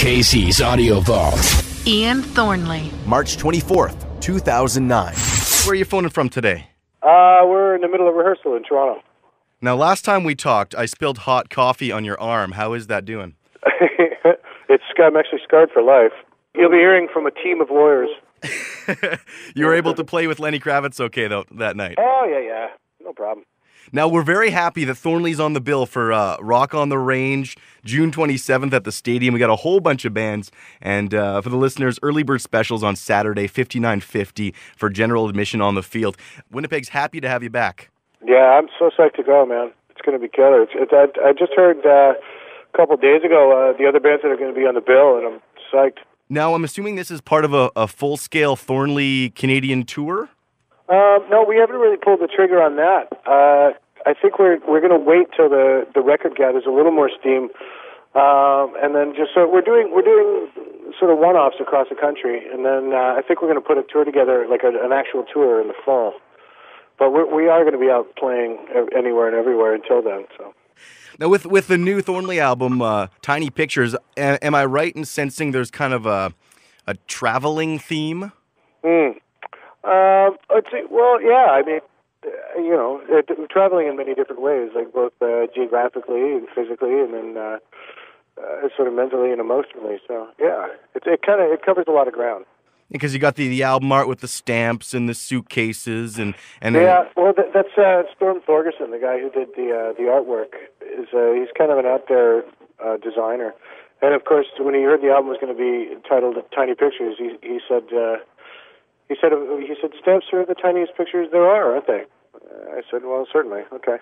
Casey's Audio Vault. Ian Thornley. March 24th, 2009. Where are you phoning from today? We're in the middle of rehearsal in Toronto. Now, last time we talked, I spilled hot coffee on your arm. How is that doing? I'm actually scarred for life. You'll be hearing from a team of lawyers. You were able to play with Lenny Kravitz okay, though, that night? Oh, yeah. No problem. Now, we're very happy that Thornley's on the bill for Rock on the Range, June 27th at the Stadium. We got a whole bunch of bands. And for the listeners, early bird specials on Saturday, $59.50 for general admission on the field. Winnipeg's happy to have you back. Yeah, I'm so psyched to go, man. It's going to be killer. I just heard a couple days ago the other bands that are going to be on the bill, and I'm psyched. Now, I'm assuming this is part of a full-scale Thornley Canadian tour? No, we haven't really pulled the trigger on that. I think we're going to wait till the record gathers a little more steam, and then just so we're doing sort of one-offs across the country, and then I think we're going to put a tour together, like an actual tour in the fall. But we are going to be out playing anywhere and everywhere until then. So. Now, with the new Thornley album, Tiny Pictures, am I right in sensing there's kind of a traveling theme? Well, yeah. I mean, traveling in many different ways, like both geographically and physically, and then sort of mentally and emotionally. So, yeah, it covers a lot of ground. Because you got the album art with the stamps and the suitcases and yeah, well, that's Storm Thorgerson, the guy who did the artwork. He's kind of an out there designer, and of course, when he heard the album was going to be titled "Tiny Pictures," he said stamps are the tiniest pictures there are, aren't they? I said, well, certainly, okay.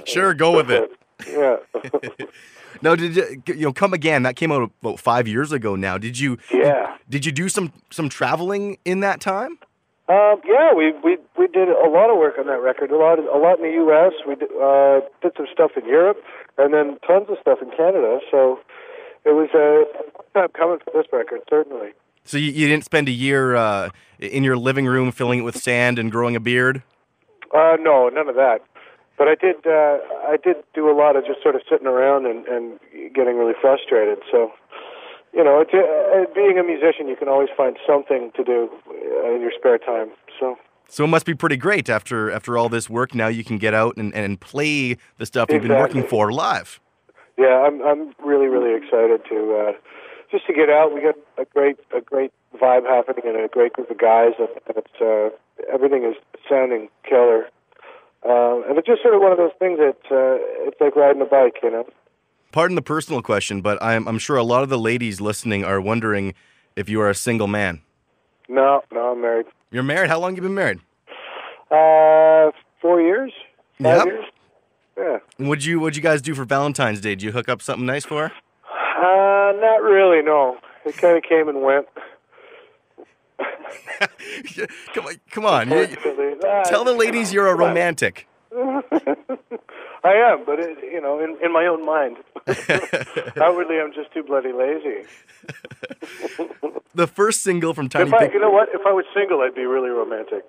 Sure, go with it. Yeah. No, did you Come Again? That came out about 5 years ago now. Did you? Yeah. Did you do some traveling in that time? Yeah, we did a lot of work on that record. A lot in the U.S. We did some stuff in Europe, and then tons of stuff in Canada. So it was a long time coming for this record, certainly. So you didn't spend a year in your living room filling it with sand and growing a beard? No, none of that. But I did do a lot of just sort of sitting around and getting really frustrated. So, being a musician, you can always find something to do in your spare time. So it must be pretty great after all this work. Now you can get out and play the stuff you've been working for live. Yeah, I'm really, really excited to just to get out. We got a great vibe happening and a great group of guys, and it's everything is sounding killer. And it's just sort of one of those things that it's like riding a bike, Pardon the personal question, but I'm sure a lot of the ladies listening are wondering if you are a single man. No, I'm married. You're married? How long have you been married? 4 years. 5 years. Yeah. And what'd you guys do for Valentine's Day? Did you hook up something nice for her? Not really, no. It kind of came and went. Come on. Tell the ladies you're a romantic. I am, but in my own mind. Outwardly, I'm just too bloody lazy. The first single from Tiny Pictures. You know what? If I was single, I'd be really romantic.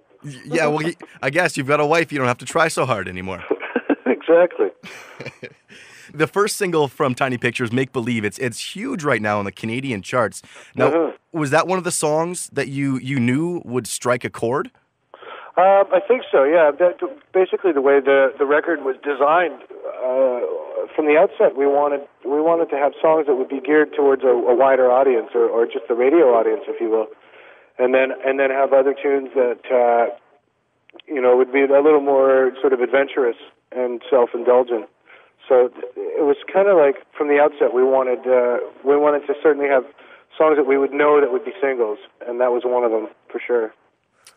Yeah, well, I guess you've got a wife. You don't have to try so hard anymore. Exactly. The first single from Tiny Pictures, Make Believe, it's huge right now on the Canadian charts. Now, was that one of the songs that you knew would strike a chord? I think so, yeah. Basically, the way the record was designed from the outset, we wanted to have songs that would be geared towards a wider audience, or just the radio audience, if you will, and then have other tunes that would be a little more sort of adventurous and self-indulgent. So it was kind of like from the outset we wanted to certainly have songs that we would know that would be singles, and that was one of them for sure.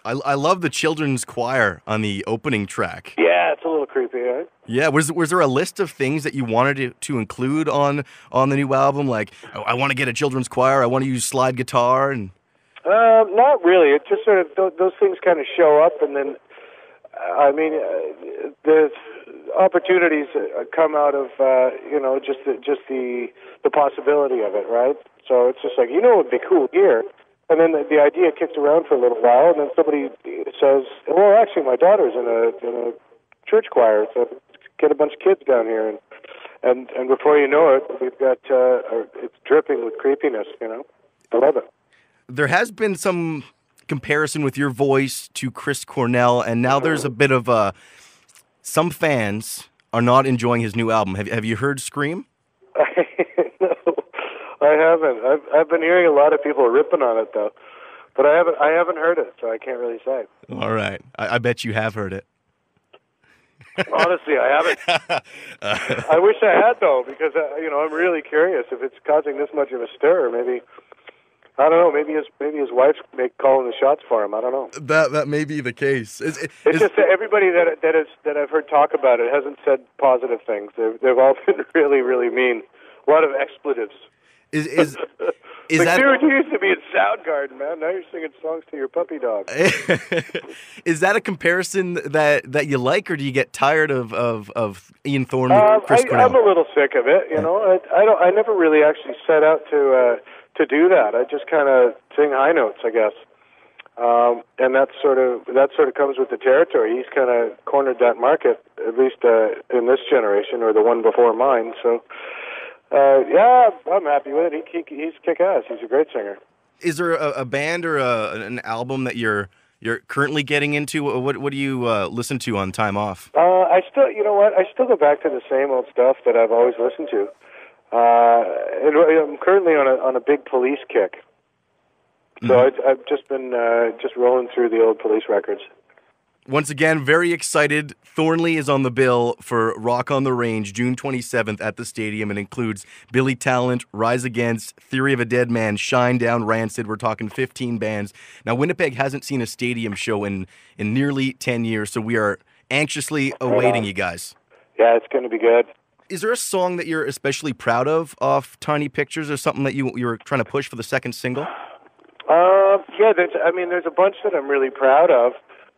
I love the children's choir on the opening track. Yeah, it's a little creepy, right? Yeah, was there a list of things that you wanted to include on the new album? Like, I want to get a children's choir, I want to use slide guitar, and not really. It just sort of those things kind of show up, and then the opportunities come out of just the possibility of it, right? So it's just like, it would be cool here. And then the idea kicks around for a little while, and then somebody says, well, actually, my daughter's in a church choir, so get a bunch of kids down here. And before you know it, we've got it's dripping with creepiness. I love it. There has been some comparison with your voice to Chris Cornell, and now there's a bit of some fans are not enjoying his new album. Have you heard Scream? No, I haven't. I've been hearing a lot of people ripping on it though, but I haven't heard it, so I can't really say. All right, I bet you have heard it. Honestly, I haven't. I wish I had though, because I'm really curious if it's causing this much of a stir. Maybe. I don't know. Maybe his wife's calling the shots for him. I don't know. That may be the case. It's just that everybody that I've heard talk about it hasn't said positive things. They've all been really, really mean. A lot of expletives. Is like, that? Dude, you used to be in Soundgarden, man. Now you're singing songs to your puppy dog. Is that a comparison that you like, or do you get tired of Ian Thornley, Chris Cornell? I'm a little sick of it. I never really actually set out to do that. I just kind of sing high notes, I guess. And that sort of comes with the territory. He's kind of cornered that market, at least in this generation or the one before mine. So, yeah, I'm happy with it. He's kick-ass. He's a great singer. Is there a band or an album that you're currently getting into? What do you listen to on time off? I still go back to the same old stuff that I've always listened to. I'm currently on a big Police kick, so I've just been just rolling through the old Police records. Once again, very excited. Thornley is on the bill for Rock on the Range, June 27th at the stadium. It includes Billy Talent, Rise Against, Theory of a Dead Man, Shinedown, Rancid. We're talking 15 bands. Now, Winnipeg hasn't seen a stadium show in nearly 10 years, so we are anxiously awaiting you guys. Yeah, it's going to be good. Is there a song that you're especially proud of off Tiny Pictures, or something that you were trying to push for the second single? Yeah, there's a bunch that I'm really proud of,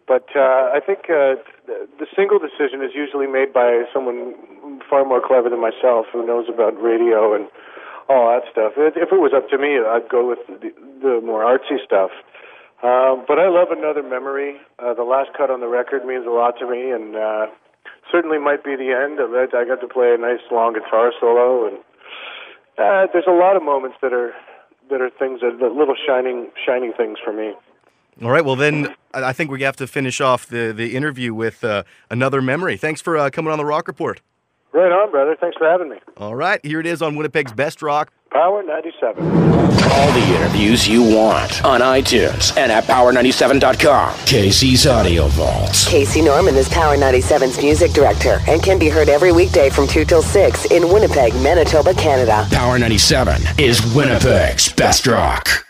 but I think the single decision is usually made by someone far more clever than myself, who knows about radio and all that stuff. If it was up to me, I'd go with the more artsy stuff. But I love Another Memory. The last cut on the record means a lot to me, and certainly might be the end of it. I got to play a nice long guitar solo, and there's a lot of moments that are things that little shining things for me. All right, well then I think we have to finish off the interview with Another Memory. Thanks for coming on the Rock Report. Right on, brother. Thanks for having me. All right, here it is on Winnipeg's Best Rock. Power 97. All the interviews you want on iTunes and at power97.com. Casey's Audio Vault. Casey Norman is Power 97's music director and can be heard every weekday from 2 till 6 in Winnipeg, Manitoba, Canada. Power 97 is Winnipeg's Best Rock.